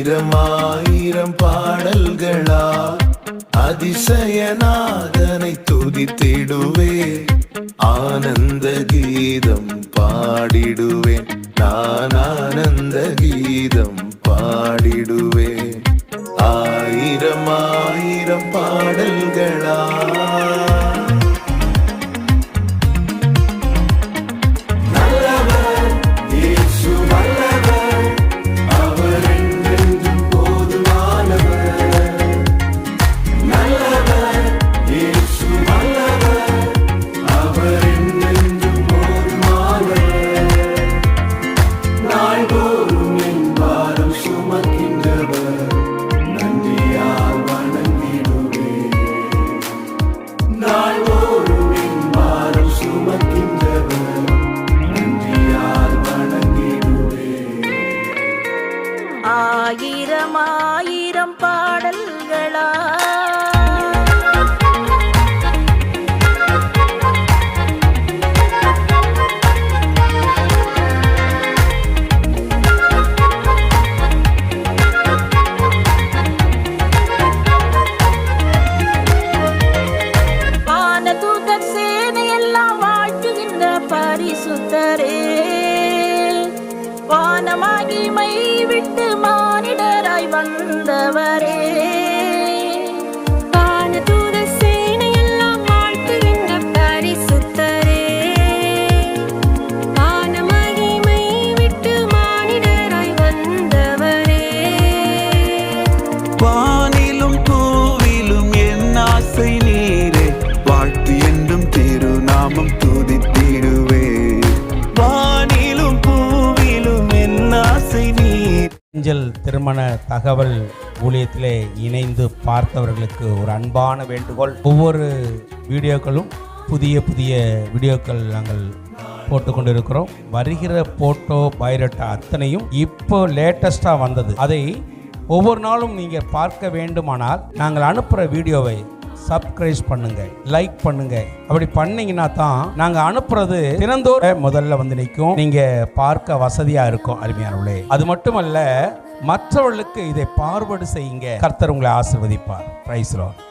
ஆயிரம் பாடல்களா அதிசயநாதனை துதித்திடுவே, ஆனந்த கீதம் பாடிடுவேன், நான் ஆனந்த கீதம் பாடிடுவேன். ஆயிரம் பாடல்களா ஆயிரம் பாடல்களா வானதூதர் சேனையெல்லாம் வாழ்த்துகின்ற பரிசுத்தரே, வானமகிமை விட்டு மானிடராய் வந்தவரே. வானதூதர் சேனையெல்லாம் வாழ்த்துகின்ற பரிசுத்தரே, வானமகிமை விட்டு மானிடராய் வந்தவரே. வானிலும் பூவிலும் என் ஆசை நீரே, வாழ்த்து என்றும் திருநாமம் துதித்திடுவே. வானிலும் பூவிலும் என் ஆசை நீர். ஏஞ்சல் திருமண தகவல் ஊழியத்திலே இணைந்து பார்த்தவர்களுக்கு ஒரு அன்பான வேண்டுகோள். ஒவ்வொரு வீடியோக்களும் புதிய வீடியோக்கள் நாங்கள் போட்டுக்கொண்டிருக்கிறோம். வருகிற போட்டோ பயோடேட்டா அத்தனையும் இப்போ லேட்டஸ்டாக வந்தது. அதை ஒவ்வொரு நாளும் நீங்கள் பார்க்க வேண்டுமானால் நாங்கள் அனுப்புகிற வீடியோவை சப்ஸ்கிரைப் பண்ணுங்க, லைக் பண்ணுங்க. அப்படி பண்ணீங்கன்னா தான் நாங்கள் அனுப்புறது தினந்தோறும் முதல்ல வந்து நிற்கும், நீங்க பார்க்க வசதியா இருக்கும். அருமையானவர்களே, அது மட்டுமல்ல, மற்றவர்களுக்கு இதை பார்வர்டு செய்யுங்க. கர்த்தர் உங்களை ஆசீர்வதிப்பார். Praise the Lord.